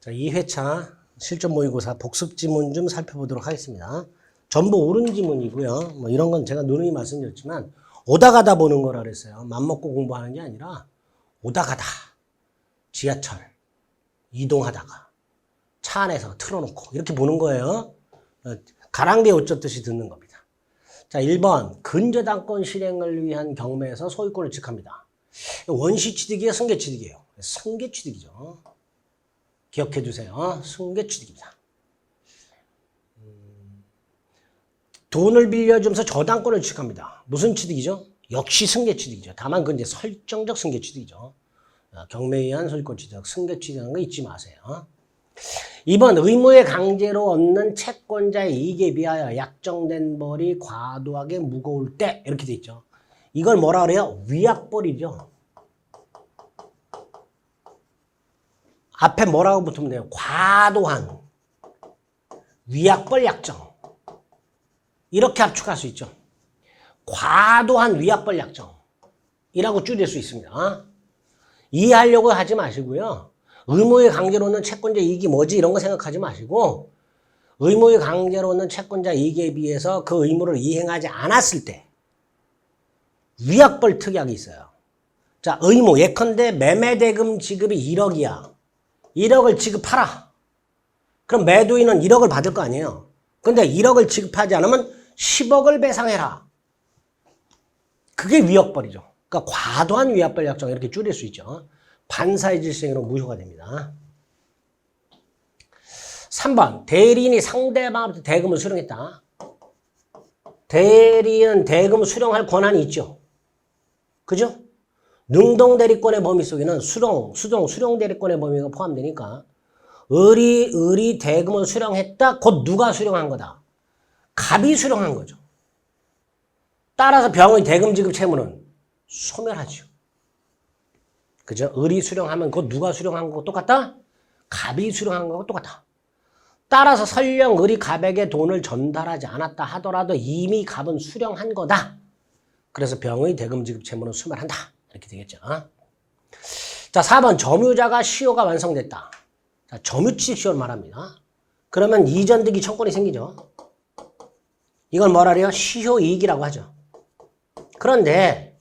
자, 2회차 실전 모의고사 복습 지문 좀 살펴보도록 하겠습니다. 전부 옳은 지문이고요. 뭐 이런 건 제가 누누이 말씀드렸지만 오다 가다 보는 거라 그랬어요. 맘먹고 공부하는 게 아니라 오다 가다 지하철 이동하다가 차 안에서 틀어놓고 이렇게 보는 거예요. 가랑비에 옷 젖듯이 듣는 겁니다. 자, 1번 근저당권 실행을 위한 경매에서 소유권을 취득합니다. 원시 취득이에요, 승계 취득이에요? 승계 취득이죠. 기억해 두세요. 승계 취득입니다. 돈을 빌려주면서 저당권을 취득합니다. 무슨 취득이죠? 역시 승계 취득이죠. 다만 그건 이제 설정적 승계 취득이죠. 경매에 의한 소유권 취득, 승계 취득하는 거 잊지 마세요. 2번 의무에 강제로 얻는 채권자의 이익에 비하여 약정된 벌이 과도하게 무거울 때 이렇게 돼 있죠. 이걸 뭐라 그래요? 위약벌이죠. 앞에 뭐라고 붙으면 돼요? 과도한 위약벌 약정. 이렇게 압축할 수 있죠. 과도한 위약벌 약정이라고 줄일 수 있습니다. 이해하려고 하지 마시고요. 의무에 강제로 얻는 채권자 이익이 뭐지? 이런 거 생각하지 마시고 의무에 강제로 얻는 채권자 이익에 비해서 그 의무를 이행하지 않았을 때 위약벌 특약이 있어요. 자, 의무 예컨대 매매대금 지급이 1억이야. 1억을 지급하라. 그럼 매도인은 1억을 받을 거 아니에요. 근데 1억을 지급하지 않으면 10억을 배상해라. 그게 위약벌이죠. 그러니까 과도한 위약벌 약정 이렇게 줄일 수 있죠. 반사의 질서로 무효가 됩니다. 3번 대리인이 상대방으로부터 대금을 수령했다. 대리인은 대금을 수령할 권한이 있죠. 그죠? 능동대리권의 범위 속에는 수령 대리권의 범위가 포함되니까 을이 대금을 수령했다. 곧 누가 수령한 거다? 갑이 수령한 거죠. 따라서 병의 대금 지급 채무는 소멸하죠. 그죠? 을이 수령하면 곧 누가 수령한 거고 똑같다? 갑이 수령한 거고 똑같다. 따라서 설령 을이 갑에게 돈을 전달하지 않았다 하더라도 이미 갑은 수령한 거다. 그래서 병의 대금 지급 채무는 소멸한다. 이렇게 되겠죠. 자, 4번 점유자가 시효가 완성됐다. 자, 점유취득 시효를 말합니다. 그러면 이전득이 청권이 생기죠. 이걸 뭐라 그래요? 시효이익이라고 하죠. 그런데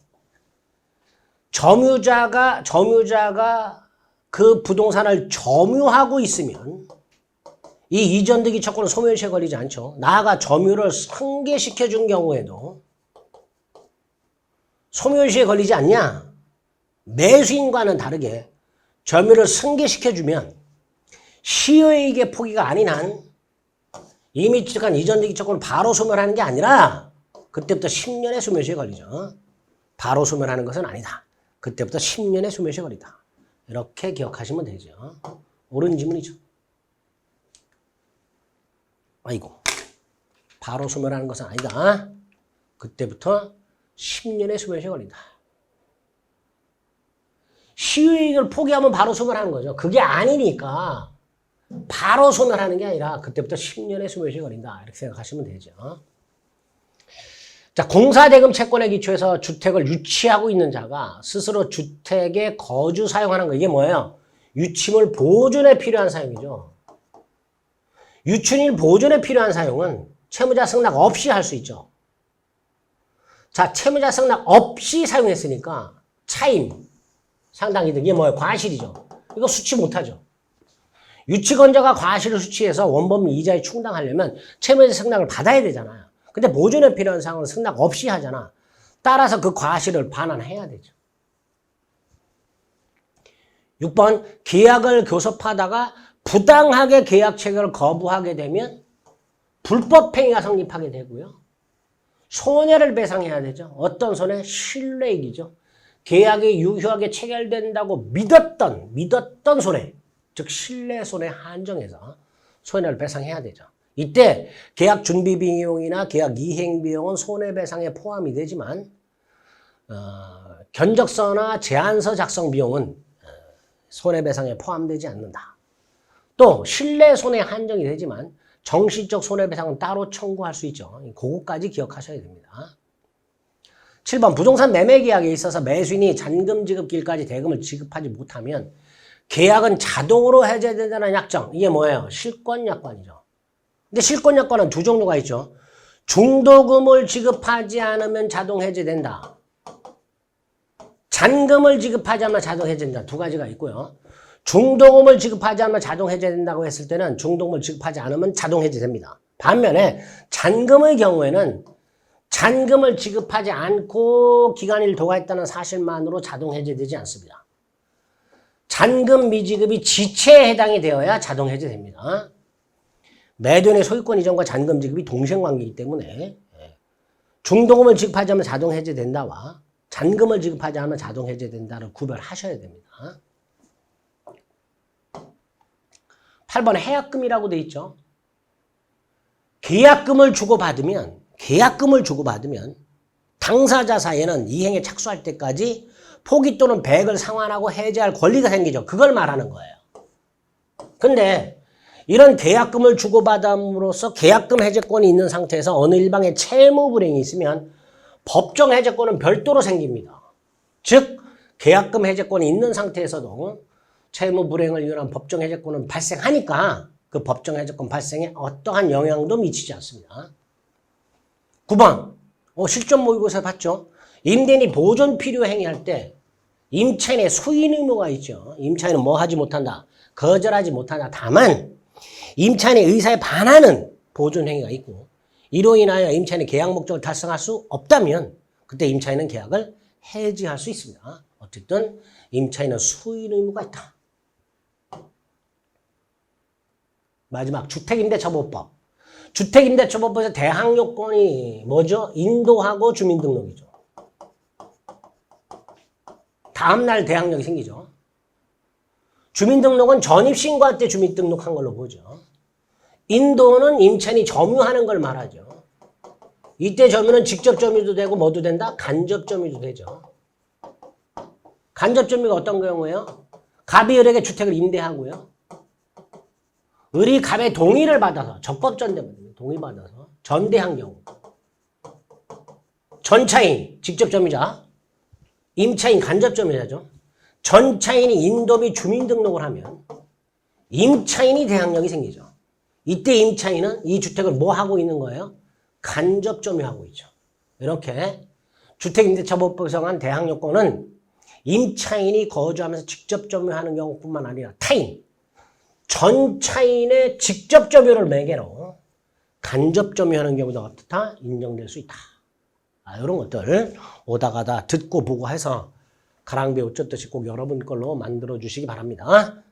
점유자가 그 부동산을 점유하고 있으면 이 이전득이 청권은 소멸시효에 걸리지 않죠. 나아가 점유를 승계시켜 준 경우에도 소멸시효에 걸리지 않냐? 매수인과는 다르게 점유를 승계시켜주면 시효이익의 포기가 아닌 한 이미 취득한 이전득이 청권을 바로 소멸하는 게 아니라 그때부터 10년의 소멸시효에 걸리죠. 바로 소멸하는 것은 아니다. 그때부터 10년의 소멸시효에 걸린다. 이렇게 기억하시면 되죠. 옳은 지문이죠. 아이고, 바로 소멸하는 것은 아니다. 그때부터 10년의 소멸시효에 걸린다. 시효이익을 포기하면 바로 소멸하는 거죠. 그게 아니니까 바로 소멸하는 게 아니라 그때부터 10년의 소멸시효에 걸린다. 이렇게 생각하시면 되죠. 자, 공사대금 채권에 기초해서 주택을 유치하고 있는 자가 스스로 주택에 거주 사용하는 거 이게 뭐예요? 유치물 보존에 필요한 사용이죠. 유치물 보존에 필요한 사용은 채무자 승낙 없이 할 수 있죠. 자, 채무자 승낙 없이 사용했으니까 차임, 상당이득, 이게 뭐예요? 과실이죠. 이거 수취 못하죠. 유치권자가 과실을 수취해서 원범 이자에 충당하려면 채무자 승낙을 받아야 되잖아요. 근데 보존에 필요한 사항은 승낙 없이 하잖아. 따라서 그 과실을 반환해야 되죠. 6번 계약을 교섭하다가 부당하게 계약 체결을 거부하게 되면 불법행위가 성립하게 되고요. 손해를 배상해야 되죠. 어떤 손해? 신뢰이익이죠. 계약이 유효하게 체결된다고 믿었던 손해, 즉 신뢰 손해 한정해서 손해를 배상해야 되죠. 이때 계약 준비 비용이나 계약 이행 비용은 손해배상에 포함이 되지만 견적서나 제안서 작성 비용은 손해배상에 포함되지 않는다. 또 신뢰 손해 한정이 되지만 정신적 손해배상은 따로 청구할 수 있죠. 그거까지 기억하셔야 됩니다. 7번 부동산 매매 계약에 있어서 매수인이 잔금 지급기일까지 대금을 지급하지 못하면 계약은 자동으로 해제된다는 약정. 이게 뭐예요? 실권약관이죠. 근데 실권약관은 두 종류가 있죠. 중도금을 지급하지 않으면 자동 해제된다. 잔금을 지급하지 않으면 자동 해제된다. 두 가지가 있고요. 중도금을 지급하지 않으면 자동 해제된다고 했을 때는 중도금을 지급하지 않으면 자동 해제됩니다. 반면에 잔금의 경우에는 잔금을 지급하지 않고 기간일 도과했다는 사실만으로 자동 해제되지 않습니다. 잔금 미지급이 지체에 해당이 되어야 자동 해제됩니다. 매도인의 소유권 이전과 잔금 지급이 동생관계이기 때문에 중도금을 지급하지 않으면 자동 해제된다와 잔금을 지급하지 않으면 자동 해제된다를 구별하셔야 됩니다. 8번에 해약금이라고 돼 있죠. 계약금을 주고받으면 당사자 사이에는 이행에 착수할 때까지 포기 또는 배액을 상환하고 해제할 권리가 생기죠. 그걸 말하는 거예요. 근데 이런 계약금을 주고받음으로써 계약금 해제권이 있는 상태에서 어느 일방에 채무 불이행이 있으면 법정 해제권은 별도로 생깁니다. 즉 계약금 해제권이 있는 상태에서도 채무 불이행을 위한 법정 해제권은 발생하니까 그 법정 해제권 발생에 어떠한 영향도 미치지 않습니다. 9번 실전 모의고사 봤죠? 임대인이 보존 필요 행위할 때 임차인의 수인 의무가 있죠. 임차인은 뭐 하지 못한다. 거절하지 못한다. 다만 임차인의 의사에 반하는 보존 행위가 있고 이로 인하여 임차인의 계약 목적을 달성할 수 없다면 그때 임차인은 계약을 해지할 수 있습니다. 어쨌든 임차인은 수인 의무가 있다. 마지막 주택임대처분법. 주택임대처분법에서 대항 요건이 뭐죠? 인도하고 주민등록이죠. 다음날 대항력이 생기죠. 주민등록은 전입신고할 때 주민등록한 걸로 보죠. 인도는 임차인이 점유하는 걸 말하죠. 이때 점유는 직접 점유도 되고 뭐도 된다? 간접 점유도 되죠. 간접 점유가 어떤 경우예요? 갑이 을에게 주택을 임대하고요. 을이 갑의 동의를 받아서 적법전대거든요. 동의받아서 전대한 경우. 전차인 직접 점유자, 임차인 간접 점유자죠. 전차인이 인도 및 주민등록을 하면 임차인이 대항력이 생기죠. 이때 임차인은 이 주택을 뭐 하고 있는 거예요? 간접 점유하고 있죠. 이렇게 주택임대처분법에서 정한 대항요건은 임차인이 거주하면서 직접 점유하는 경우뿐만 아니라 타인, 전차인의 직접 점유를 매개로 간접 점유하는 경우도 어떻다? 인정될 수 있다. 이런 것들 오다 가다 듣고 보고 해서 가랑비에 옷 젖듯이 꼭 여러분 걸로 만들어 주시기 바랍니다.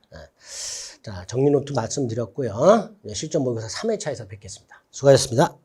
자, 정리 노트 말씀드렸고요. 실전 모의고사 3회차에서 뵙겠습니다. 수고하셨습니다.